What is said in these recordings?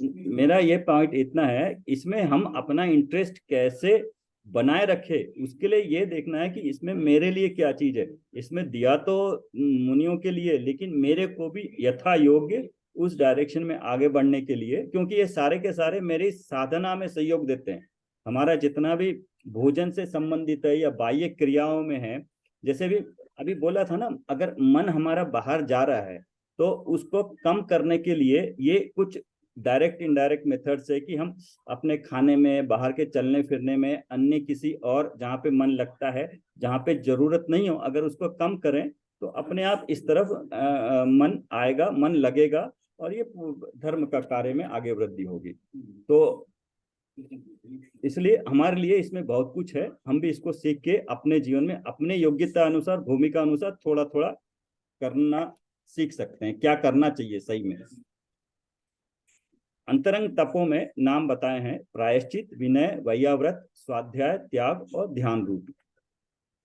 मेरा ये पॉइंट इतना है, इसमें हम अपना इंटरेस्ट कैसे बनाए रखे, उसके लिए ये देखना है कि इसमें मेरे लिए क्या चीज है। इसमें दिया तो मुनियों के लिए, लेकिन मेरे को भी यथा योग्य उस डायरेक्शन में आगे बढ़ने के लिए, क्योंकि ये सारे के सारे मेरी साधना में सहयोग देते हैं। हमारा जितना भी भोजन से संबंधित है या बाह्य क्रियाओं में है, जैसे भी अभी बोला था ना, अगर मन हमारा बाहर जा रहा है तो उसको कम करने के लिए ये कुछ डायरेक्ट इनडायरेक्ट मेथड से, कि हम अपने खाने में, बाहर के चलने फिरने में, अन्य किसी और जहाँ पे मन लगता है, जहाँ पे जरूरत नहीं हो, अगर उसको कम करें तो अपने आप इस तरफ मन आएगा, मन लगेगा, और ये धर्म का कार्य में आगे वृद्धि होगी। तो इसलिए हमारे लिए इसमें बहुत कुछ है, हम भी इसको सीख के अपने जीवन में अपने योग्यता अनुसार, भूमिका अनुसार थोड़ा थोड़ा करना सीख सकते हैं, क्या करना चाहिए सही में। अंतरंग तपों में नाम बताए हैं: प्रायश्चित, विनय, वैयाव्रत, स्वाध्याय, त्याग और ध्यान रूप।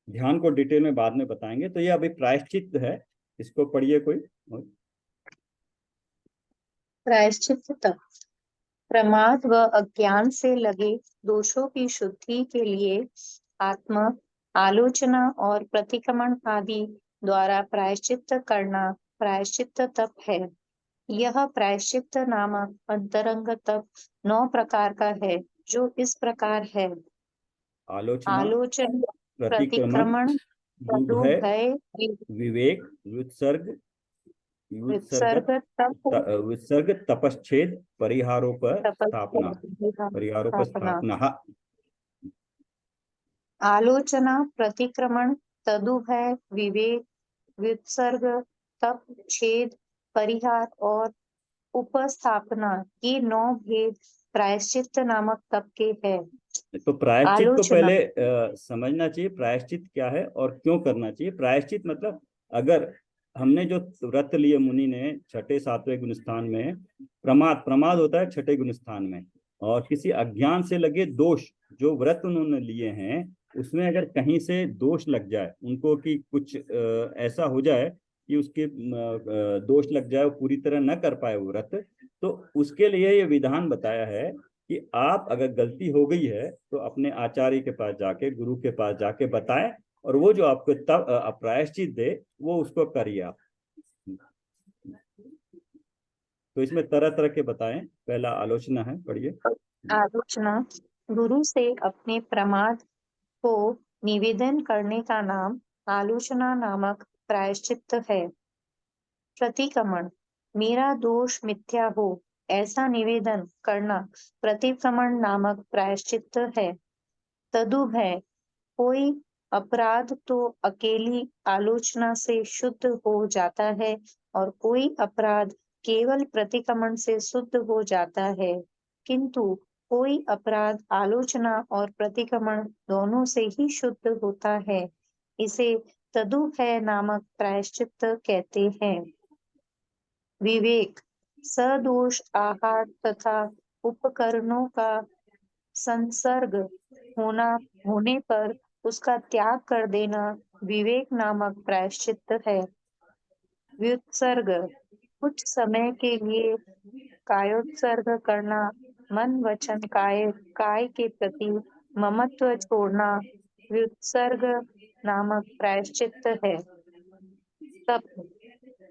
ध्यान को डिटेल में बाद में बताएंगे, तो ये अभी प्रायश्चित है, इसको पढ़िए कोई। प्रायश्चित तप प्रमाद व अज्ञान से लगे दोषों की शुद्धि के लिए आत्म आलोचना और प्रतिक्रमण आदि द्वारा प्रायश्चित करना प्रायश्चित तप है। यह प्रायश्चित नामक अंतरंग तप 9 प्रकार का है, जो इस प्रकार है: आलोचना, आलोचन, प्रतिक्रमण, प्रतिक्रमण, दुभय, तदुभय, विवेक, व्युत्सर्ग, विसर्ग, तप, विसर्ग, तपश्चेद, परिहारों स्थापना, परिहारों स्थापना। स्थापना। आलोचना, प्रतिक्रमण, तदुभय, विवेक, विसर्ग, तप, छेद, परिहार और उपस्थापना, ये 9 भेद प्रायश्चित नामक तप के हैं। तो प्रायश्चित को आलोचना, पहले समझना चाहिए, प्रायश्चित क्या है और क्यों करना चाहिए। प्रायश्चित मतलब, अगर हमने जो व्रत लिए मुनि ने छठे सातवें गुणस्थान में, प्रमाद, प्रमाद होता है छठे गुणस्थान में, और किसी अज्ञान से लगे दोष, जो व्रत उन्होंने लिए हैं उसमें अगर कहीं से दोष लग जाए उनको, कि कुछ ऐसा हो जाए कि उसके दोष लग जाए, वो पूरी तरह न कर पाए वो व्रत, तो उसके लिए ये विधान बताया है कि आप अगर गलती हो गई है तो अपने आचार्य के पास जाके, गुरु के पास जाके बताएं, और वो जो आपको तब प्रायश्चित दे वो उसको करिए आप। तो इसमें तरह तरह के बताएं। पहला आलोचना है, पढ़िए। आलोचना गुरु से अपने प्रमाद को निवेदन करने का नाम आलोचना नामक प्रायश्चित है। प्रतिक्रमण मेरा दोष मिथ्या हो, ऐसा निवेदन करना प्रतिक्रमण नामक प्रायश्चित है। तदुभय कोई अपराध तो अकेली आलोचना से शुद्ध हो जाता है और कोई अपराध केवल प्रतिक्रमण से शुद्ध हो जाता है, किंतु कोई अपराध आलोचना और प्रतिक्रमण दोनों से ही शुद्ध होता है। इसे तदुभय नामक प्रायश्चित कहते हैं। विवेक सदोष आहार तथा उपकरणों का संसर्ग होने पर उसका त्याग कर देना विवेक नामक प्रायश्चित है। व्युत्सर्ग कुछ समय के लिए कायोत्सर्ग करना, मन वचन काय के प्रति ममत्व छोड़ना व्युत्सर्ग नामक प्रायश्चित है। तप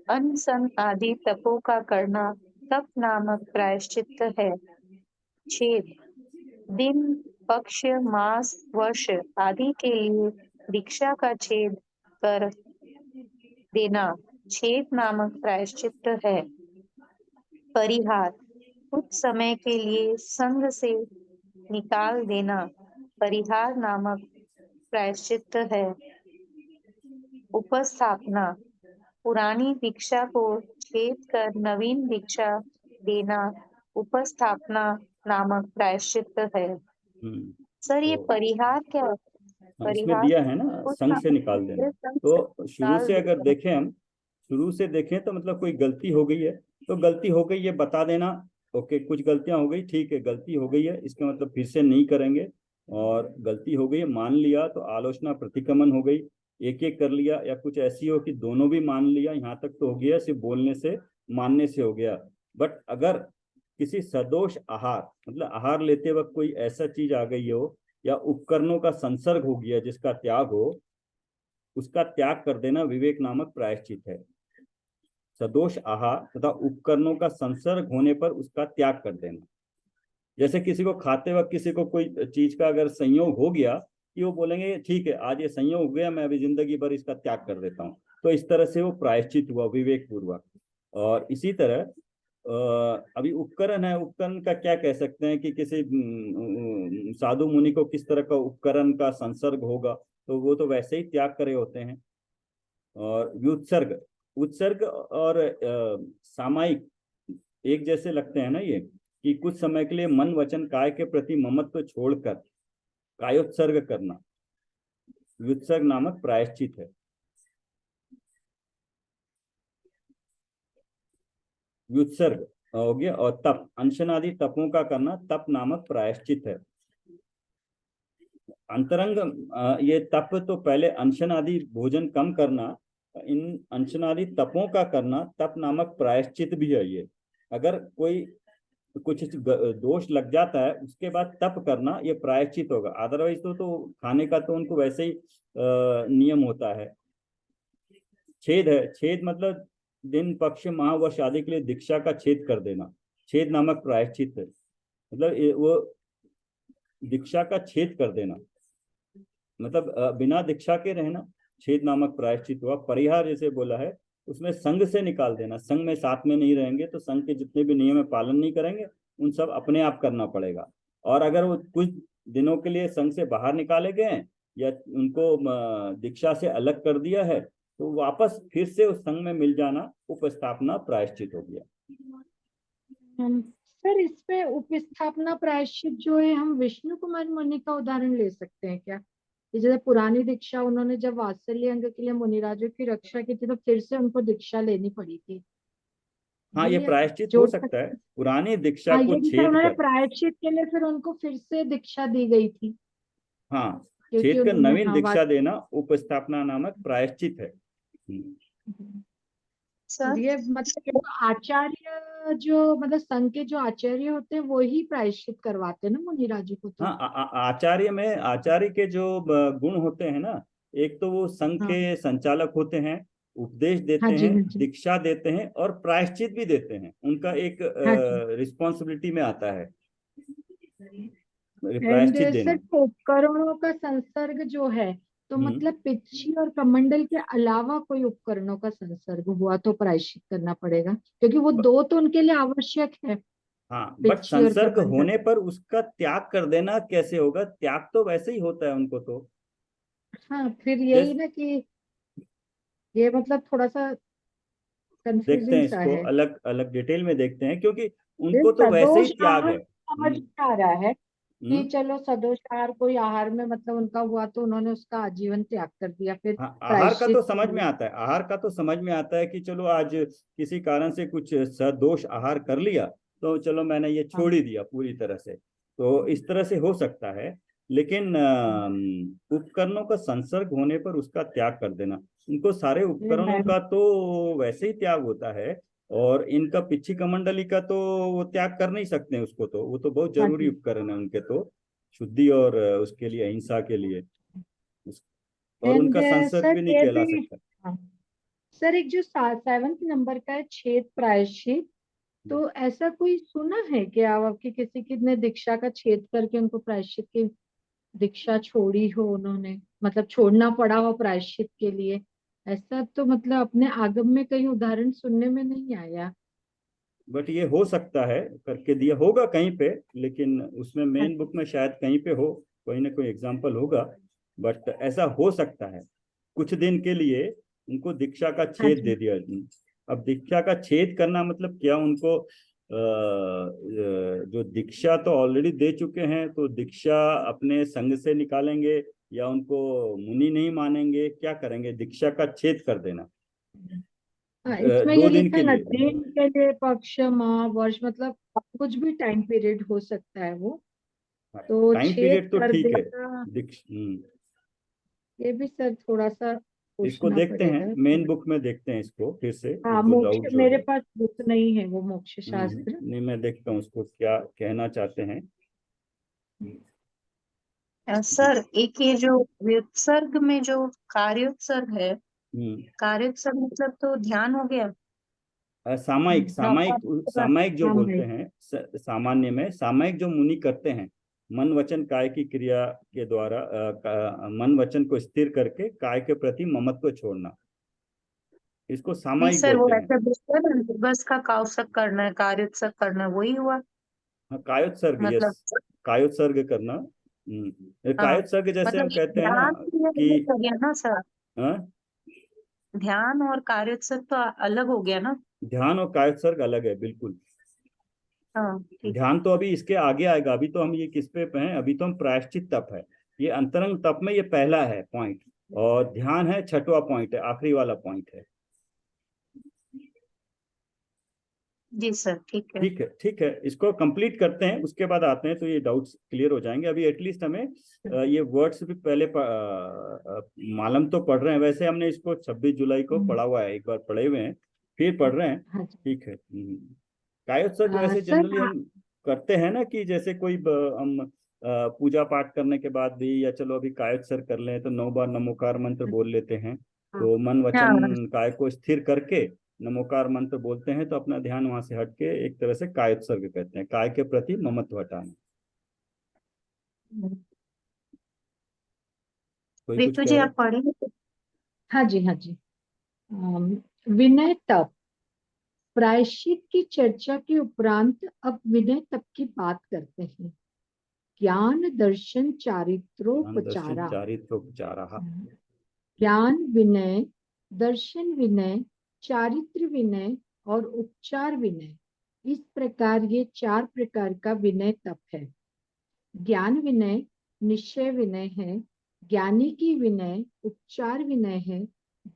अन्न सन आदि तपों का करना तप नामक प्रायश्चित है। छेद दिन, पक्ष, मास, वर्ष आदि के लिए दीक्षा का छेद कर देना छेद नामक प्रायश्चित है। परिहार कुछ समय के लिए संग से निकाल देना परिहार नामक प्रायश्चित है। उपस्थापना पुरानी दीक्षा को छेद कर नवीन दीक्षा देना उपस्थापना नामक प्रायश्चित है। सर ये तो परिहार क्या है? इसमें परिहार दिया है ना, कुछ संघ से समय निकाल के देना। लिए संग से तो शुरू निकाल से अगर देना। देखें हम, शुरू से देखें तो मतलब कोई गलती हो गई है तो गलती हो गई है बता देना। ओके, कुछ गलतियां हो गई, ठीक है, गलती हो गई है, इसका मतलब फिर से नहीं करेंगे। और गलती हो गई है मान लिया तो आलोचना प्रतिक्रमण हो गई, एक एक कर लिया, या कुछ ऐसी हो कि दोनों भी मान लिया, यहाँ तक तो हो गया सिर्फ बोलने से, मानने से हो गया। बट अगर किसी सदोष आहार, मतलब आहार लेते वक्त कोई ऐसा चीज आ गई हो या उपकरणों का संसर्ग हो गया जिसका त्याग हो, उसका त्याग कर देना विवेक नामक प्रायश्चित है। सदोष आहार तथा उपकरणों का संसर्ग होने पर उसका त्याग कर देना। जैसे किसी को खाते वक्त किसी को कोई चीज का अगर संयोग हो गया कि वो बोलेंगे ठीक है आज ये संयोग हो गया, मैं अभी जिंदगी भर इसका त्याग कर देता हूँ, तो इस तरह से वो प्रायश्चित हुआ विवेक पूर्वक। और इसी तरह अभी उपकरण है, उपकरण का क्या कह सकते हैं कि किसी साधु मुनि को किस तरह का उपकरण का संसर्ग होगा, तो वो तो वैसे ही त्याग करे होते हैं। और व्युत्सर्ग, उत्सर्ग और सामायिक एक जैसे लगते हैं ना ये, कि कुछ समय के लिए मन वचन काय के प्रति ममत्व छोड़कर कायोत्सर्ग करना व्युत्सर्ग नामक प्रायश्चित है। व्युत्सर्ग हो गया। और तप, अनशन आदि तपों का करना तप नामक प्रायश्चित है। अंतरंग ये तप तो पहले अनशन आदि भोजन कम करना, इन अनशन आदि तपों का करना तप नामक प्रायश्चित भी है ये। अगर कोई कुछ दोष लग जाता है उसके बाद तप करना ये प्रायश्चित होगा, अदरवाइज तो खाने का तो उनको वैसे ही नियम होता है। छेद है, छेद मतलब दिन पक्ष माह वर्ष आदि के लिए दीक्षा का छेद कर देना, छेद नामक प्रायश्चित है। मतलब वो दीक्षा का छेद कर देना, मतलब बिना दीक्षा के रहना, छेद नामक प्रायश्चित हुआ। परिहार जैसे बोला है उसमें संघ से निकाल देना, संघ में साथ में नहीं रहेंगे तो संघ के जितने भी नियम है पालन नहीं करेंगे, उन सब अपने आप करना पड़ेगा। और अगर वो कुछ दिनों के लिए संघ से बाहर निकाले गए या उनको दीक्षा से अलग कर दिया है तो वापस फिर से उस संघ में मिल जाना उपस्थापना प्रायश्चित हो गया। सर इसमें उपस्थापना प्रायश्चित जो है हम विष्णु कुमार मुनि का उदाहरण ले सकते हैं क्या? जैसे पुरानी दीक्षा उन्होंने जब वात्सल्य अंग के लिए मुनिराजों की रक्षा की थी तो फिर से उनको दीक्षा लेनी पड़ी थी, हाँ ये ये प्रायश्चित हो जोड़ सकता है, सकते हैं। पुरानी दीक्षा हाँ को ये भी सर छेद उन्होंने कर। प्रायश्चित के लिए फिर उनको फिर से दीक्षा दी गई थी हाँ, क्योंकि छेद कर उन्होंने नवीन हाँ दीक्षा देना उपस्थापना नामक प्रायश्चित है। सर ये मतलब ये तो आचार्य जो मतलब संघ के जो आचार्य होते हैं वो ही प्रायश्चित करवाते हैं ना मुनिराजू को तो। हाँ, आचार्य में आचार्य के जो गुण होते हैं ना, एक तो वो संघ हाँ के संचालक होते हैं, उपदेश हाँ देते जी हैं, हाँ जी दीक्षा देते हैं और प्रायश्चित भी देते हैं, उनका एक हाँ जी। रिस्पॉन्सिबिलिटी में आता है एंड प्रायश्चित सर देना। उपकरणों का संसर्ग जो है तो हम्म। मतलब पिच्छी और कमंडल के अलावा कोई उपकरणों का संसर्ग हुआ तो प्रायश्चित करना पड़ेगा क्योंकि वो दो तो उनके लिए आवश्यक है, हाँ, बट पिच्छी और संसर्ग कमंडल। होने पर उसका त्याग कर देना कैसे होगा? त्याग तो वैसे ही होता है उनको तो। हाँ फिर यही जैसे ना कि ये मतलब थोड़ा सा देखते कंफ्यूजिंग हैं सा इसको है। अलग अलग डिटेल में देखते हैं, क्योंकि ये उनको तो वैसे ही सदोष त्याग आहार है। समझ में आ रहा है कि हम्म। चलो सदोष आहार कोई आहार में मतलब उनका हुआ तो उन्होंने उसका आजीवन त्याग कर दिया फिर हाँ, आहार का तो प्रायश्चित के समझ में लिए। आता है, आहार का तो समझ में आता है कि चलो आज किसी कारण से कुछ सदोष आहार कर लिया तो चलो मैंने ये हाँ छोड़ ही दिया पूरी तरह से, तो इस तरह से हो सकता है। लेकिन उपकरणों का संसर्ग होने पर उसका त्याग कर देना, उनको सारे ये उपकरणों मैं का तो वैसे ही त्याग होता है। और इनका पिछी कमंडली का तो वो त्याग कर नहीं सकते हैं उसको, तो वो तो बहुत हाँ जरूरी जी। उपकरण है उनके तो, शुद्धि और उसके लिए अहिंसा के लिए, और एंड उनका संसर्ग सर भी नहीं ये कहला भी सकता। हाँ सर एक जो 7वें नंबर का है छेद प्रायश्चित, तो ऐसा कोई सुना है कि आपकी किसी की ने दीक्षा का छेद करके उनको प्रायश्चित की दीक्षा छोड़ी हो उन्होंने, मतलब छोड़ना पड़ा हो प्रायश्चित के लिए? ऐसा तो मतलब अपने आगम में कहीं उदाहरण सुनने में नहीं आया। बट ये हो सकता है, करके दिया होगा कहीं पे, लेकिन उसमें मेन बुक में शायद कहीं पे हो, कोई ना कोई एग्जाम्पल होगा। बट ऐसा हो सकता है, कुछ दिन के लिए उनको दीक्षा का हाँ छेद जी। दे दिया। अब दीक्षा का छेद करना मतलब क्या, उनको जो दीक्षा तो ऑलरेडी दे चुके हैं तो दीक्षा अपने संग से निकालेंगे या उनको मुनि नहीं मानेंगे, क्या करेंगे? दीक्षा का छेद कर देना हाँ इसमें दो ये दिन लिखा के है ना लिए। दिन के लिए पक्ष माह वर्ष मतलब कुछ भी टाइम पीरियड हो सकता है वो, तो टाइम छेद पीरियड तो कर ठीक है। देना। दीक्ष ये भी सर थोड़ा सा इसको पूछना देखते हैं, पड़ेगा। मेन बुक में देखते हैं इसको फिर से, हाँ, जो मोक्ष डाउट जो मेरे है। पास बुक नहीं है, वो मोक्ष शास्त्र। नहीं, मैं देखता हूँ उसको क्या कहना चाहते हैं। सर एक ये जो व्युत्सर्ग में जो कार्योत्सर्ग है, हम्म कार्योत्सर्ग मतलब तो ध्यान हो गया। सामायिक सामायिक नौका सामायिक जो हाँ बोलते भाई। हैं, सामान्य में सामायिक जो मुनि करते हैं, मन वचन काय की क्रिया के द्वारा मन वचन को स्थिर करके काय के प्रति ममत्व को छोड़ना, इसको नहीं सामायिक सर, वो बोलते हैं। ऐसे बोलते हैं ना, बस का काउत्सर्ग करना है, कार्योत्सर्ग करना है, वही हुआ हाँ, कायोत्सर्ग, यस, मतलब। कायोत्सर्ग करना। हाँ, कायोत्सर्ग जैसे मतलब हम कहते हैं ना ध्यान तो ये कि, अलग हो गया ना सर, हाँ, ध्यान और कार्योत्सर्ग तो अलग हो गया ना। ध्यान और कायोत्सर्ग अलग है बिल्कुल। हाँ ठीक। ध्यान तो अभी इसके आगे आएगा, अभी तो हम ये किस पे हैं, अभी तो हम प्रायश्चित तप है, ये अंतरंग तप में ये पहला है पॉइंट, और ध्यान है छठवां पॉइंट है, आखिरी वाला पॉइंट है। जी सर, ठीक है। ठीक है, ठीक है, इसको कंप्लीट करते हैं, उसके बाद आते हैं तो ये डाउट्स क्लियर हो जाएंगे। अभी एटलीस्ट हमें ये वर्ड्स भी पहले मालूम तो पढ़ रहे हैं, वैसे हमने इसको 26 जुलाई को पढ़ा हुआ है, एक बार पढ़े हुए हैं, फिर पढ़ रहे हैं। हाँ जी। ठीक है। कायोत्सर्ग वैसे सर जनरली हम करते हैं ना कि जैसे कोई हम पूजा पाठ करने के बाद भी, या चलो अभी कायोत्सर्ग कर लें तो 9 बार नमोकार मंत्र बोल लेते हैं, तो मन वचन हाँ काय को स्थिर करके नमोकार मंत्र बोलते हैं, तो अपना ध्यान वहां से हट के एक तरह से कायोत्सर्ग कहते हैं, काय के प्रति ममत्व हटाना। कोई कुछ रितु कह जी, रहे? आप पढ़ेंगे? हाँ जी, हाँ जी। अम, विनय तप। प्रायश्चित की चर्चा के उपरांत अब विनय तप की बात करते हैं। ज्ञान दर्शन ज्ञान दर्शन चारित्रोपचारा। चारित्रोपचारः। ज्ञान विनय, दर्शन विनय, चारित्र विनय और उपचार विनय, इस प्रकार ये 4 प्रकार का विनय तप है। ज्ञान विनय निश्चय विनय है, ज्ञानी की विनय उपचार विनय है,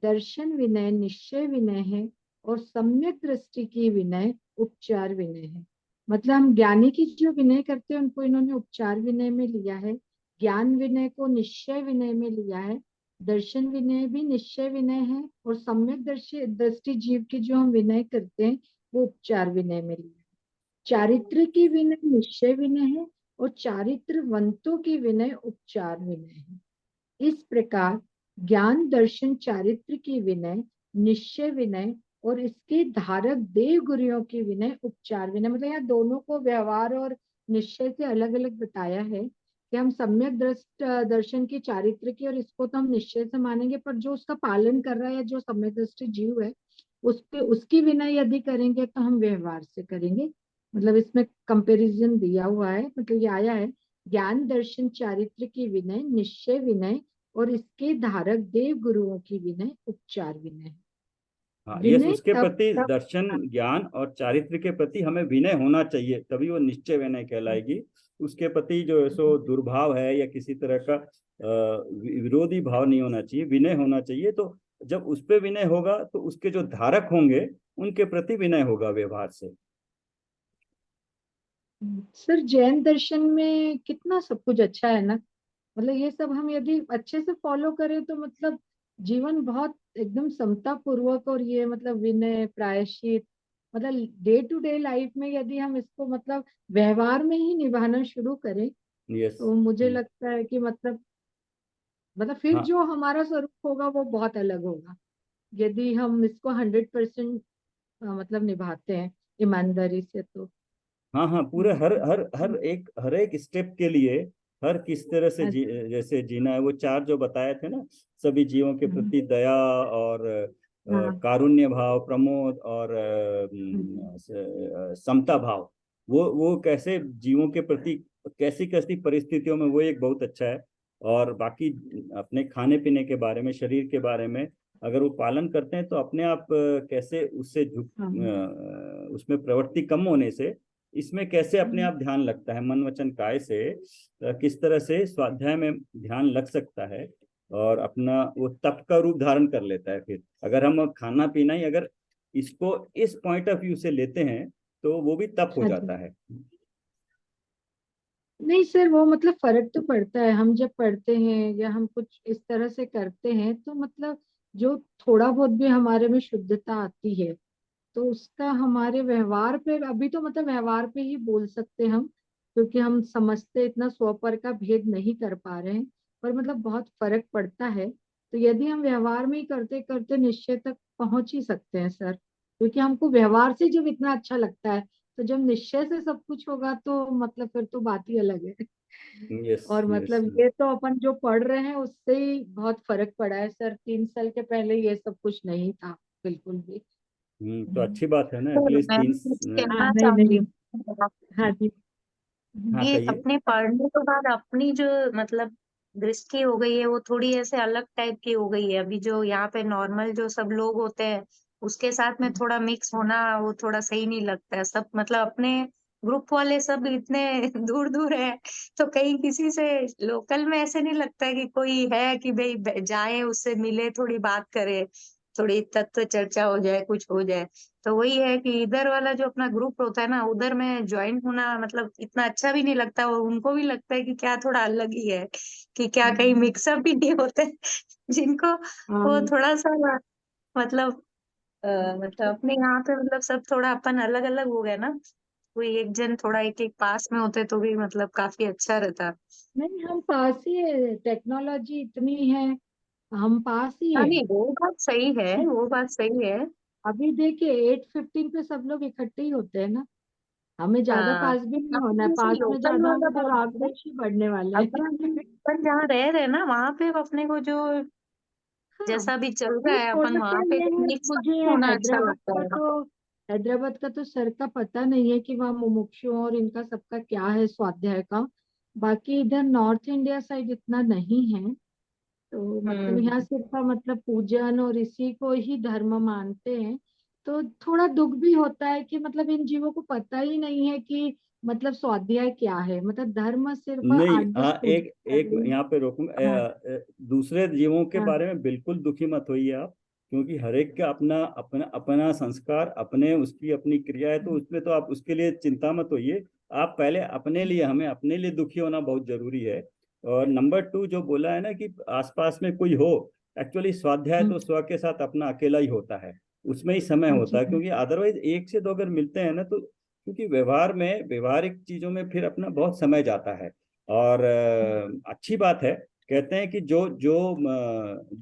दर्शन विनय निश्चय विनय है और सम्यक दृष्टि की विनय उपचार विनय है। मतलब हम ज्ञानी की जो विनय करते हैं उनको इन्होंने उपचार विनय में लिया है, ज्ञान विनय को निश्चय विनय में लिया है, दर्शन विनय भी निश्चय विनय है और सम्यक दृष्टि जीव की जो हम विनय करते हैं वो उपचार विनय में लिया है। चारित्र की विनय निश्चय विनय है और चारित्रवंतों की विनय उपचार विनय है। इस प्रकार ज्ञान दर्शन चारित्र की विनय, निश्चय विनय और इसके धारक देव गुरुओं की विनय उपचार विनय, मतलब यहाँ दोनों को व्यवहार और निश्चय से अलग अलग बताया है कि हम सम्यक दृष्ट दर्शन की चारित्र की, और इसको तो हम निश्चय से मानेंगे, पर जो उसका पालन कर रहा है, जो सम्यक दृष्टि जीव है, उसके उसकी विनय यदि करेंगे तो हम व्यवहार से करेंगे। मतलब इसमें कंपैरिजन दिया हुआ है, मतलब ये आया है ज्ञान दर्शन चारित्र की विनय, निश्चय विनय और इसके धारक देव गुरुओं की विनय उपचार विनय। हाँ, यस, विनय उसके तब प्रति तब। दर्शन ज्ञान और चारित्र के प्रति हमें विनय होना चाहिए, तभी वो निश्चय विनय कहलाएगी। उसके प्रति जो है सो दुर्भाव है या किसी तरह का विरोधी भाव नहीं होना चाहिए, विनय होना चाहिए। तो जब उस पे विनय होगा तो उसके जो धारक होंगे उनके प्रति विनय होगा व्यवहार से। सर जैन दर्शन में कितना सब कुछ अच्छा है ना, मतलब ये सब हम यदि अच्छे से फॉलो करें तो मतलब जीवन बहुत एकदम समता पूर्वक, और ये मतलब विनय प्रायश्चित, मतलब डे टू डे लाइफ में यदि हम इसको मतलब व्यवहार में ही निभाना शुरू करें यस। तो मुझे लगता है कि मतलब फिर हाँ, जो हमारा स्वरूप होगा वो बहुत अलग होगा, यदि हम इसको 100% मतलब निभाते हैं ईमानदारी से तो। हाँ, हाँ, पूरे हर हर हर एक स्टेप के लिए, हर किस तरह से अच्छा। जैसे जीना है, वो चार जो बताए थे ना, सभी जीवों के प्रति दया और हाँ। कारुण्य भाव, प्रमोद और समता भाव, वो कैसे जीवों के प्रति कैसी कैसी परिस्थितियों में, वो एक बहुत अच्छा है। और बाकी अपने खाने पीने के बारे में, शरीर के बारे में अगर वो पालन करते हैं तो अपने आप कैसे उससे हाँ। उसमें प्रवृत्ति कम होने से इसमें कैसे अपने आप ध्यान लगता है, मन वचन काय से किस तरह से स्वाध्याय में ध्यान लग सकता है, और अपना वो तप का रूप धारण कर लेता है। फिर अगर हम खाना पीना ही अगर इसको इस पॉइंट ऑफ व्यू से लेते हैं तो वो भी तप हो हाँ जी। जाता है। नहीं सर, वो मतलब फर्क तो पड़ता है, हम जब पढ़ते हैं या हम कुछ इस तरह से करते हैं तो मतलब जो थोड़ा बहुत भी हमारे में शुद्धता आती है, तो उसका हमारे व्यवहार पे, अभी तो मतलब व्यवहार पे ही बोल सकते हम, क्योंकि हम समझते इतना सौ पर का भेद नहीं कर पा रहे हैं, पर मतलब बहुत फर्क पड़ता है। तो यदि हम व्यवहार में ही करते करते निश्चय तक पहुंच ही सकते हैं सर, क्योंकि हमको व्यवहार से जब इतना अच्छा लगता है, तो जब निश्चय से सब कुछ होगा तो मतलब फिर तो बात ही अलग है। यस और यस। मतलब ये तो अपन जो पढ़ रहे हैं उससे ही बहुत फर्क पड़ा है सर, 3 साल के पहले ये सब कुछ नहीं था बिल्कुल भी। तो अच्छी बात है ना, तो एटलीस्ट मैं तीन। कुछ हाँ कहना नहीं चाहूंगी। नहीं। हाँ जी। हाँ ये कहिए। अपने पढ़ने के बाद अपनी जो मतलब दृष्टि हो गई है वो थोड़ी ऐसे अलग टाइप की हो गई है। अभी जो यहाँ पे नॉर्मल जो सब लोग होते हैं उसके साथ में थोड़ा मिक्स होना वो थोड़ा सही नहीं लगता है। सब मतलब अपने ग्रुप वाले सब इतने दूर दूर है, तो कहीं किसी से लोकल में ऐसे नहीं लगता है कि कोई है कि भाई जाए उससे मिले थोड़ी बात करे, थोड़ी तत्व चर्चा हो जाए, कुछ हो जाए। तो वही है कि इधर वाला जो अपना ग्रुप होता है ना उधर में ज्वाइन होना मतलब इतना अच्छा भी नहीं लगता, और उनको भी लगता है कि क्या थोड़ा अलग ही है, कि क्या कहीं मिक्सअप भी नहीं होते जिनको वो हाँ थोड़ा सा मतलब मतलब अपने यहाँ पे मतलब सब थोड़ा अपन अलग अलग हो गए ना। कोई एक जन थोड़ा एक एक पास में होते तो भी मतलब काफी अच्छा रहता। नहीं, हम पास ही है, टेक्नोलॉजी इतनी है, हम पास ही हाँ है। नहीं वो बात सही है, वो बात सही है। अभी देखिए 8:15 पे सब लोग इकट्ठे ही होते हैं ना, हमें ज्यादा हाँ पास भी नहीं होना अपन है, जैसे पास में लोकल ज्यादा वाला होंगे तो बोल राग रहे हैं, द्वेष ही बढ़ने वाले हैं। अपन जहाँ रह रहे हैं ना वहां पे अपने को जो हाँ, जैसा भी चल रहा नहीं है अपन होता वहां पे ये है, मिक्स मुझे होना अच्छा हैदराबाद लगता का है। तो हैदराबाद का तो सर का पता नहीं है कि वहाँ मुमुक्षुओं और इनका सबका क्या है स्वाध्याय का। बाकी इधर नॉर्थ इंडिया साइड इतना नहीं है, तो मतलब हम्म। यहाँ सिर्फ मतलब पूजन और इसी को ही धर्म मानते हैं। तो थोड़ा दुख भी होता है कि मतलब इन जीवों को पता ही नहीं है कि मतलब स्वाध्याय क्या है, मतलब धर्म सिर्फ नहीं, 8-10 हाँ पूजा एक एक करनी। यहाँ पे रोकूंगा। हाँ दूसरे जीवों के हाँ बारे में बिल्कुल दुखी मत होइए आप, क्योंकि हर एक का अपना अपना अपना संस्कार, अपने उसकी अपनी क्रिया है, तो उसमें तो आप उसके लिए चिंता मत होइए। आप पहले अपने लिए, हमें अपने लिए दुखी होना बहुत जरूरी है। और नंबर टू जो बोला है ना कि आसपास में कोई हो, एक्चुअली स्वाध्याय हम्म, तो स्व के साथ अपना अकेला ही होता है, उसमें ही समय हाँ होता जी है, हाँ। क्योंकि अदरवाइज एक से दो अगर मिलते हैं ना तो, क्योंकि व्यवहार में व्यवहारिक चीजों में फिर अपना बहुत समय जाता है। और अच्छी बात है, कहते हैं कि जो जो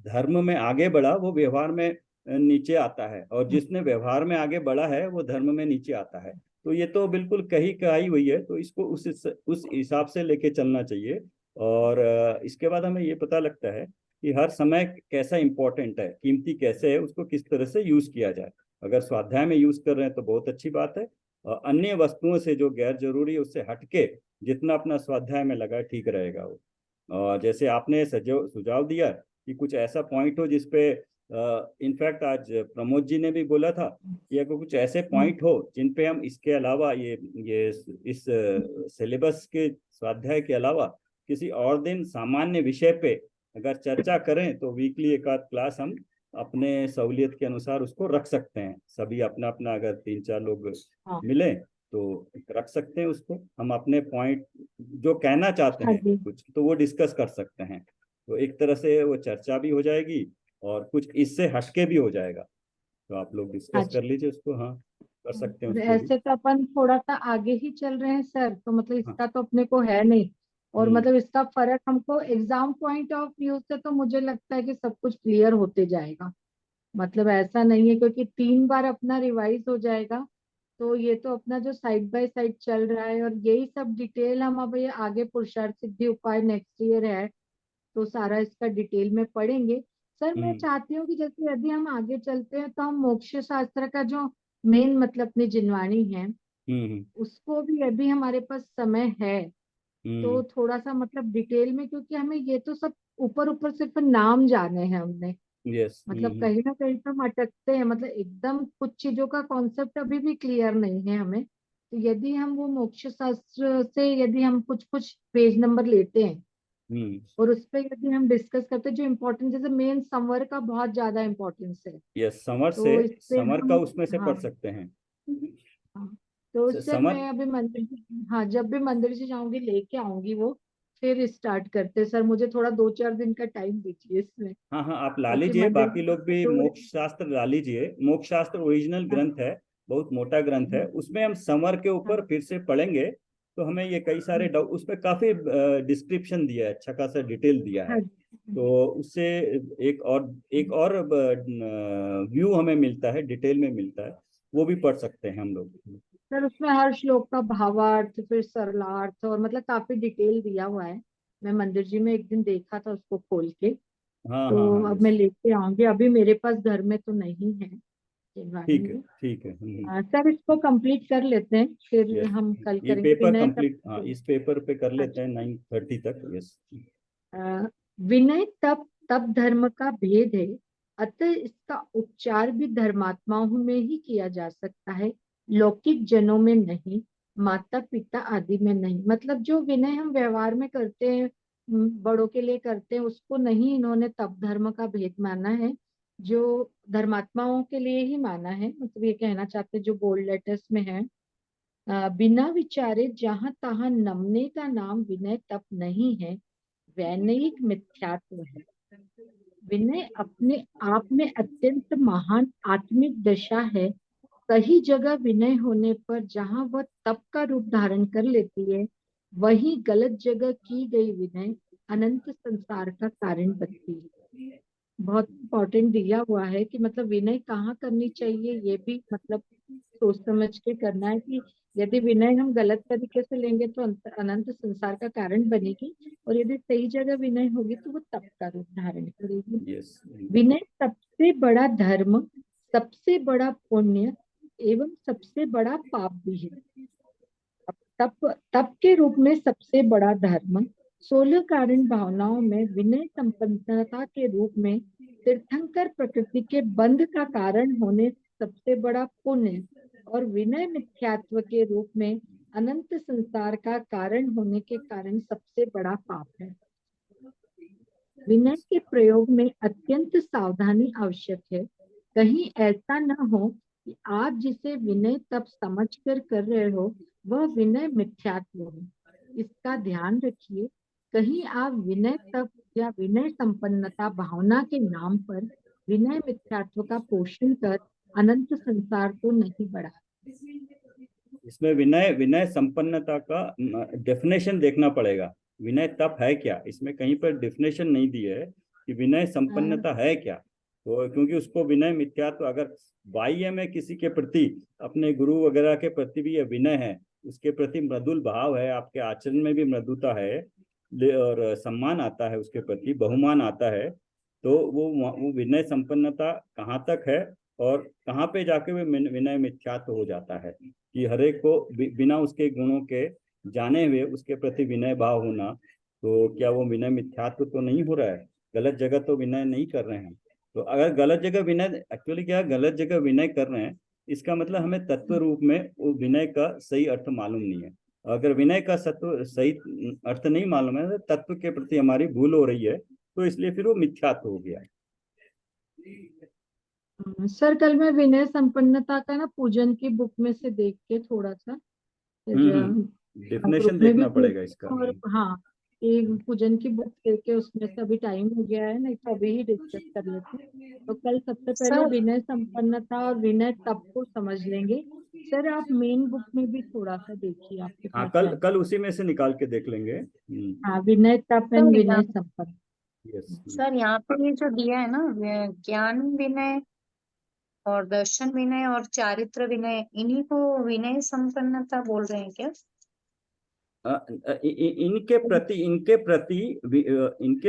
धर्म में आगे बढ़ा वो व्यवहार में नीचे आता है, और जिसने व्यवहार में आगे बढ़ा है वो धर्म में नीचे आता है। तो ये तो बिल्कुल कही कही हुई है, तो इसको उस हिसाब से लेके चलना चाहिए। और इसके बाद हमें ये पता लगता है कि हर समय कैसा इंपॉर्टेंट है, कीमती कैसे है, उसको किस तरह से यूज किया जाए। अगर स्वाध्याय में यूज कर रहे हैं तो बहुत अच्छी बात है, और अन्य वस्तुओं से जो गैर जरूरी है उससे हटके जितना अपना स्वाध्याय में लगा ठीक रहेगा वो। और जैसे आपने सुझाव दिया कि कुछ ऐसा पॉइंट हो जिसपे, इनफैक्ट आज प्रमोद जी ने भी बोला था कि अगर कुछ ऐसे हम्म, पॉइंट हो जिन पे हम इसके अलावा ये इस सिलेबस के स्वाध्याय के अलावा किसी और दिन सामान्य विषय पे अगर चर्चा करें, तो वीकली एक आध क्लास हम अपने सहूलियत के अनुसार उसको रख सकते हैं। सभी अपना अपना अगर 3-4 लोग हाँ मिले तो रख सकते हैं उसको, हम अपने पॉइंट जो कहना चाहते हाँ हैं जी। कुछ तो वो डिस्कस कर सकते हैं। तो एक तरह से वो चर्चा भी हो जाएगी और कुछ इससे हटके भी हो जाएगा। तो आप लोग डिस्कस अच्छा, कर लीजिए उसको, हाँ कर सकते हैं और उसको भी। ऐसे तो अपन थोड़ा सा आगे ही चल रहे हैं सर, तो मतलब हाँ। इसका तो अपने को है नहीं, और हम्म मतलब इसका फर्क हमको एग्जाम पॉइंट ऑफ व्यू से तो मुझे लगता है कि सब कुछ क्लियर होते जाएगा। मतलब ऐसा नहीं है, क्योंकि 3 बार अपना रिवाइज हो जाएगा, तो ये तो अपना जो साइड बाय साइड चल रहा है, और यही सब डिटेल हम अब ये आगे पुरुषार्थ सिद्धि उपाय नेक्स्ट ईयर है, तो सारा इसका डिटेल में पढ़ेंगे। सर मैं हम्म चाहती हूँ कि जैसे यदि हम आगे चलते हैं तो हम मोक्ष शास्त्र का जो मेन मतलब अपनी जिनवाणी है हम्म उसको भी, यदि हमारे पास समय है हम्म। तो थोड़ा सा मतलब डिटेल में, क्योंकि हमें ये तो सब ऊपर ऊपर सिर्फ नाम जाने हैं हमने, यस। मतलब कहीं ना कहीं तो हम अटकते हैं, मतलब एकदम कुछ चीजों का कॉन्सेप्ट अभी भी क्लियर नहीं है हमें। तो यदि हम वो मोक्ष शास्त्र से यदि हम कुछ कुछ पेज नंबर लेते हैं हम्म। और उस पर यदि हम डिस्कस करते हैं, जो इम्पोर्टेंट जैसे मेन समर का बहुत ज्यादा इम्पोर्टेंस है, यस, समर से, तो इस पे समर का हम, उसमें से हाँ पढ़ सकते हैं। हाँ, तो सर समर। मैं अभी मंदिर हाँ जब भी मंदिर से जाऊंगी लेके आऊंगी वो, फिर स्टार्ट करते सर। मुझे थोड़ा 2-4 दिन का टाइम दीजिए इसमें, हाँ हाँ, आप ला क्योंकि लीजिए, मंदिर बाकी में लोग भी तो मोक्ष शास्त्र ला लीजिए। मोक्ष शास्त्र ओरिजिनल ग्रंथ है, बहुत मोटा ग्रंथ है, उसमें हम समर के ऊपर फिर से पढ़ेंगे तो हमें ये कई सारे उसमें काफी डिस्क्रिप्शन दिया है, अच्छा खासा डिटेल दिया है, हाँ। तो उससे एक और व्यू हमें मिलता है, डिटेल में मिलता है, वो भी पढ़ सकते हैं हम लोग। सर उसमें हर श्लोक का भावार्थ, फिर सरलार्थ, और मतलब काफी डिटेल दिया हुआ है। मैं मंदिर जी में एक दिन देखा था उसको खोल के। हाँ हाँ तो हाँ, अब मैं यस। लेके आऊंगी, अभी मेरे पास घर में तो नहीं है चिंगारी ठीक है, में। ठीक है। सर इसको कंप्लीट कर लेते हैं, फिर यस, हम कल ये करेंगे पेपर विनय तब। कंप्लीट, हाँ, इस पेपर पे कर लेते अच्छा। हैं 9:30 तक। यस। अ, विनय तप तप धर्म का भेद है, अतः इसका उपचार भी धर्मात्माओं में ही किया जा सकता है, लौकिक जनों में नहीं, माता पिता आदि में नहीं। मतलब जो विनय हम व्यवहार में करते हैं, बड़ों के लिए करते हैं, उसको नहीं इन्होंने तप धर्म का भेद माना है, जो धर्मात्माओं के लिए ही माना है। मतलब ये कहना चाहते हैं जो बोल्ड लेटर्स में है, बिना विचारे जहां तहां नमने का नाम विनय तप नहीं है, वैनयिक मिथ्यात्व है। विनय अपने आप में अत्यंत महान आत्मिक दशा है। सही जगह विनय होने पर जहां वह तप का रूप धारण कर लेती है, वही गलत जगह की गई विनय अनंत संसार का कारण बनती है। बहुत इंपॉर्टेंट दिया हुआ है कि मतलब विनय कहाँ करनी चाहिए, ये भी मतलब सोच समझ के करना है कि यदि विनय हम गलत तरीके से लेंगे तो अनंत संसार का कारण बनेगी, और यदि सही जगह विनय होगी तो वो तप का रूप धारण करेगी। यस। विनय सबसे बड़ा धर्म, सबसे बड़ा पुण्य एवं सबसे बड़ा पाप भी है। तप तप के रूप में सबसे बड़ा धर्म 16 कारण भावनाओं में विनय संपन्नता के रूप में तीर्थंकर प्रकृति के बंध का कारण होने सबसे बड़ा पुण्य, और विनय मिथ्यात्व के रूप में अनंत संसार का कारण होने के कारण सबसे बड़ा पाप है। विनय के प्रयोग में अत्यंत सावधानी आवश्यक है। कहीं ऐसा न हो कि आप जिसे विनय तप समझकर कर रहे हो वह विनय मिथ्यात्व हो, इसका ध्यान रखिए। कहीं आप विनय तप या विनय संपन्नता भावना के नाम पर विनय मिथ्यात्व का पोषण कर अनंत संसार को नहीं बढ़ा। इसमें विनय विनय संपन्नता का डेफिनेशन देखना पड़ेगा। विनय तप है क्या, इसमें कहीं पर डेफिनेशन नहीं दी है कि विनय संपन्नता है क्या। तो क्योंकि उसको विनय मिथ्यात्व, अगर बाह्य में किसी के प्रति, अपने गुरु वगैरह के प्रति भी यह विनय है, उसके प्रति मृदुल भाव है, आपके आचरण में भी मृदुता है, और सम्मान आता है उसके प्रति, बहुमान आता है, तो वो विनय संपन्नता कहाँ तक है, और कहाँ पे जाके वो विनय मिथ्यात्व हो जाता है, कि हरेक को बिना उसके गुणों के जाने हुए उसके प्रति विनय भाव होना, तो क्या वो विनय मिथ्यात्व तो नहीं हो रहा है? गलत जगह तो विनय नहीं कर रहे हैं। तो अगर गलत जगह विनय, एक्चुअली क्या गलत जगह विनय कर रहे हैं, इसका मतलब हमें तत्व रूप में वो विनय का सही अर्थ मालूम नहीं है। अगर विनय का सत्व सही अर्थ नहीं मालूम है, तो तत्व के प्रति हमारी भूल हो रही है, तो इसलिए फिर वो मिथ्यात्व हो गया। सर कल मैं विनय संपन्नता का ना पूजन की बुक में से देख के थोड़ा सा फिर डेफिनेशन ग्रुप में भी देखना पूछ, पड़ेगा इसका। और हाँ, एक पूजन की बुक देख के उसमें से अभी टाइम हो गया है, नहीं तो अभी ही डिस्कस कर लेते हैं। तो कल सबसे पहले सर विनय संपन्नता और विनय तप को समझ लेंगे। सर आप मेन बुक में भी थोड़ा सा देखिए, आपके हाँ, पास कल है। कल उसी में से निकाल के देख लेंगे। हाँ, विनय तप एंड हाँ। सर विनय यहाँ संपन्न। यस। सर यहाँ पे ये जो दिया है ना, ज्ञान विनय और दर्शन विनय और चारित्र विनय, इन्हीं को विनय संपन्नता बोल रहे हैं क्या? इनके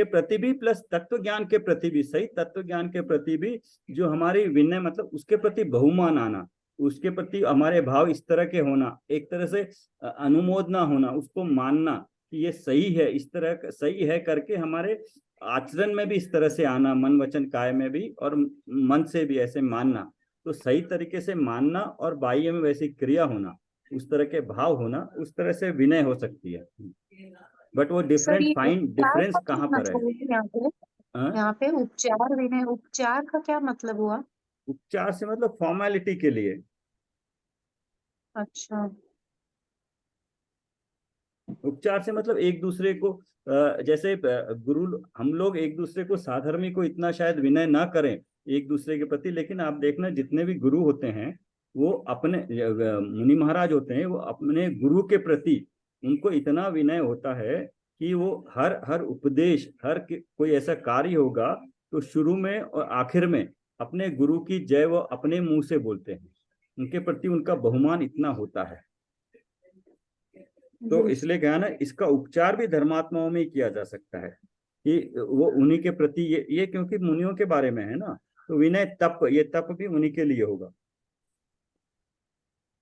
प्रति भी प्लस तत्व ज्ञान के प्रति भी, सही तत्व ज्ञान के प्रति भी, जो हमारी विनय मतलब उसके प्रति बहुमान आना, उसके प्रति हमारे भाव इस तरह के होना, एक तरह से अनुमोदना होना, उसको मानना कि ये सही है, इस तरह सही है करके हमारे आचरण में भी इस तरह से आना, मन वचन काय में भी, और मन से भी ऐसे मानना। तो सही तरीके से मानना और बाह्य में वैसी क्रिया होना, उस तरह के भाव होना, उस तरह से विनय हो सकती है। बट वो सर डिफरेंट ये फाइन उपचार डिफरेंस का क्या कहाँ पर है? मतलब है यहाँ पे? हाँ? यहाँ पे उपचार विनय, उपचार का क्या मतलब हुआ? उपचार से मतलब फॉर्मेलिटी के लिए। अच्छा। उपचार से मतलब एक दूसरे को जैसे गुरु हम लोग एक दूसरे को साधर्मी को इतना शायद विनय ना करें एक दूसरे के प्रति, लेकिन आप देखना जितने भी गुरु होते हैं वो अपने मुनि महाराज होते हैं, वो अपने गुरु के प्रति उनको इतना विनय होता है कि वो हर हर उपदेश, कोई ऐसा कार्य होगा तो शुरू में और आखिर में अपने गुरु की जय वो अपने मुंह से बोलते हैं। उनके प्रति उनका बहुमान इतना होता है। तो इसलिए क्या है ना, इसका उपचार भी धर्मात्माओं में ही किया जा सकता है कि वो उन्हीं के प्रति ये क्योंकि मुनियों के बारे में है ना, तो विनय तप, ये तप भी उन्हीं के लिए होगा।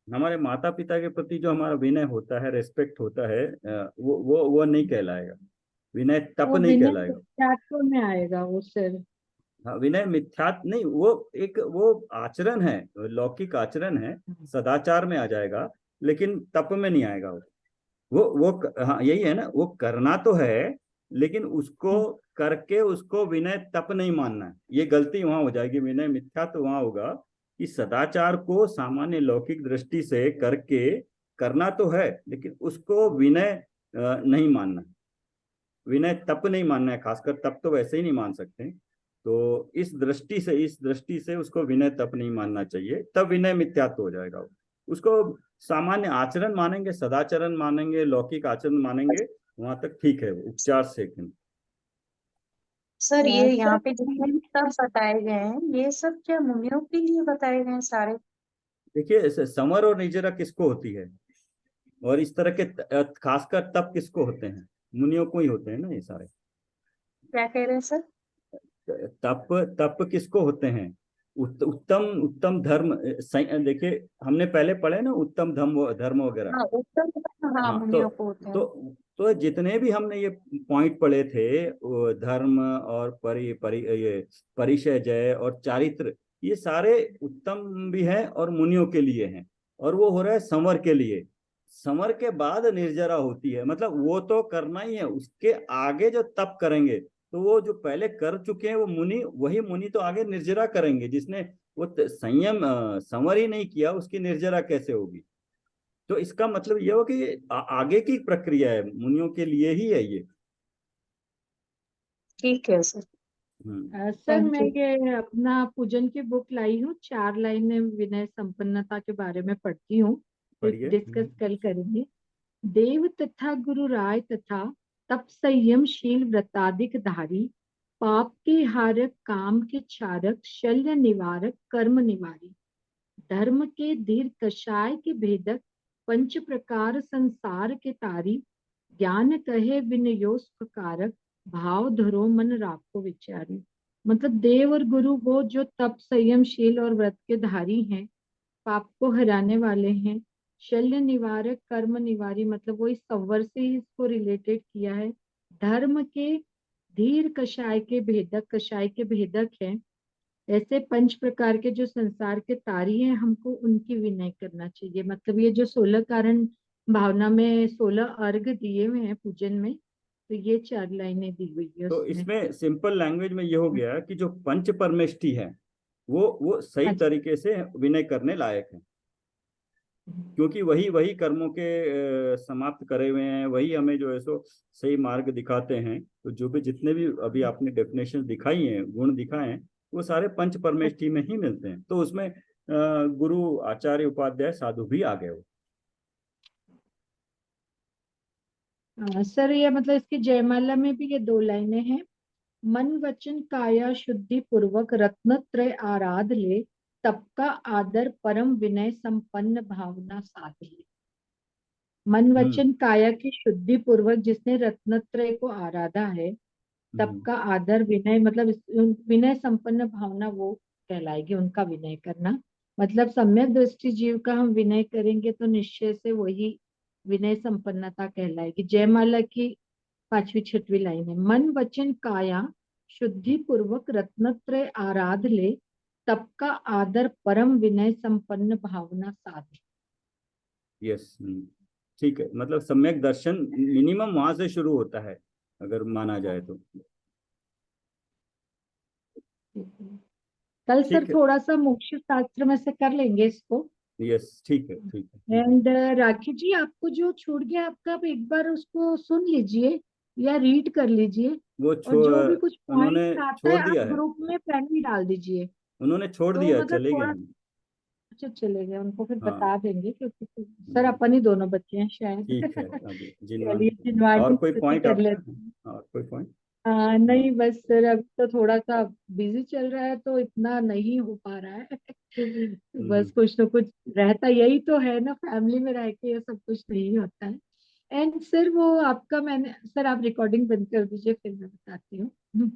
हमारे माता पिता के प्रति जो हमारा विनय होता है, रेस्पेक्ट होता है, वो नहीं कहलाएगा, विनय तप वो नहीं विनय कहलाएगा। मिथ्यात्व में आएगा वो सर। हाँ, विनय मिथ्यात्व नहीं, वो आचरण है, लौकिक आचरण है, सदाचार में आ जाएगा, लेकिन तप में नहीं आएगा। हाँ यही है ना, वो करना तो है लेकिन उसको करके उसको विनय तप नहीं मानना है, ये गलती वहां हो जाएगी। विनय मिथ्या तो वहां होगा कि सदाचार को सामान्य लौकिक दृष्टि से करके करना तो है लेकिन उसको विनय नहीं मानना, विनय तप नहीं मानना है। खासकर तप तो वैसे ही नहीं मान सकते, तो इस दृष्टि से उसको विनय तप नहीं मानना चाहिए, तब विनय मिथ्यात्व हो जाएगा। उसको सामान्य आचरण मानेंगे, सदाचरण मानेंगे, लौकिक आचरण मानेंगे, वहां तक ठीक है, उपचार से। सर ये यहाँ पे सर जितने भी सब बताए गए हैं ये सब क्या मुनियों के लिए बताए गए हैं सारे? देखिए समर और निर्जरा किसको होती है, और इस तरह के खासकर तप किसको होते हैं, मुनियों को ही होते हैं ना ये सारे। क्या कह रहे हैं सर? तप तप किसको होते हैं, उत्तम उत्तम धर्म। देखिए हमने पहले पढ़े ना उत्तम धर्म धर्म वगैरह। हाँ उत्तर, हाँ हाँ मुनियों को होते हैं। तो जितने भी हमने ये पॉइंट पढ़े थे, वो धर्म और ये परिचय जय और चारित्र, ये सारे उत्तम भी हैं और मुनियों के लिए हैं, और वो हो रहा है संवर के लिए। संवर के बाद निर्जरा होती है, मतलब वो तो करना ही है, उसके आगे जो तप करेंगे तो वो जो पहले कर चुके हैं वो मुनि, वही मुनि तो आगे निर्जरा करेंगे। जिसने वो संयम संवर ही नहीं किया उसकी निर्जरा कैसे होगी। तो इसका मतलब ये हो कि आगे की प्रक्रिया है, मुनियों के लिए ही है ये। ठीक है सर। सर थैंक मैं यू। ये अपना पूजन की बुक लाई हूँ, 4 लाइनें विनय संपन्नता के बारे में पढ़ती हूँ, पढ़िए। डिस्कस कल करेंगे। देव तथा गुरु राय तथा तप संयम शील व्रताधिक धारी, पाप के हारक काम के क्षारक शल्य निवारक कर्म निवारी, धर्म के धीर कषाय के भेदक पंच प्रकार संसार के तारी, ज्ञान कहे विनयोस्क कारक भाव धरो मन राखो विचारी। मतलब देव और गुरु वो जो तप संयमशील और व्रत के धारी हैं, पाप को हराने वाले हैं, शल्य निवारक कर्म निवारी, मतलब वो इस संवर से ही इसको रिलेटेड किया है। धर्म के धीर कषाय के भेदक है। ऐसे 5 प्रकार के जो संसार के तारी हैं, हमको उनकी विनय करना चाहिए। मतलब ये जो 16 कारण भावना में 16 अर्घ दिए हुए हैं पूजन में, तो ये 4 लाइनें दी हुई है तो उसमें। इसमें सिंपल लैंग्वेज में ये हो गया कि जो पंच परमेष्टि है वो सही अच्छा। तरीके से विनय करने लायक है, क्योंकि वही वही कर्मों के समाप्त करे हुए हैं, वही हमें जो है सो सही मार्ग दिखाते हैं। तो जो भी जितने भी अभी आपने डेफिनेशन दिखाई हैं, गुण दिखाए हैं, वो सारे पंच परमेष्टि में ही मिलते हैं। तो उसमें गुरु आचार्य उपाध्याय साधु भी आ गए हो। सर ये मतलब इसकी जयमाला में भी ये 2 लाइनें हैं। मन वचन काया शुद्धि पूर्वक रत्नत्रय आराध ले, तप का आदर परम विनय संपन्न भावना साध ले। मन हम्म वचन काया की शुद्धि पूर्वक जिसने रत्नत्रय को आराधा है, तप हम्म। का आदर विनय, मतलब विनय संपन्न भावना वो कहलाएगी, उनका विनय करना। मतलब सम्यक दृष्टि जीव का हम विनय करेंगे तो निश्चय से वही विनय संपन्नता कहलाएगी। जयमाला की 5वीं 6वीं लाइन है, मन वचन काया शुद्धि पूर्वक रत्नत्रय आराध ले, तप का आदर परम विनय संपन्न भावना साध। यस। ठीक है, मतलब सम्यक दर्शन मिनिमम वहां से शुरू होता है अगर माना जाए तो। कल सर ठीक है। थोड़ा सा मोक्ष शास्त्र में से कर लेंगे इसको, यस, ठीक है, ठीक है। एंड राखी जी, आपको जो छूट गया आपका, आप एक बार उसको सुन लीजिए या रीड कर लीजिए, वो और जो भी कुछ उन्होंने पॉइंट आता छोड़ है दिया आप है, ग्रुप में पहले डाल दीजिए। उन्होंने छोड़ तो दिया है, अगर चले गए थोड़ा, हैं। अच्छा चले गए, उनको फिर हाँ। बता देंगे, क्योंकि सर अपन ही दोनों बच्चे हैं शायद। ठीक है, अभी जिनवान। चलिए, और जिनवानी कोई स्तुति पॉइंट कर आपका? लेते हैं। और कोई पॉइंट? नहीं बस सर, अब तो थोड़ा सा बिजी चल रहा है तो इतना नहीं हो पा रहा है। बस कुछ ना कुछ रहता, यही तो है ना, फैमिली में रह के ये सब कुछ नहीं होता है। एंड सर वो आपका, मैंने, सर आप रिकॉर्डिंग बंद कर दीजिए, फिर मैं बताती हूँ।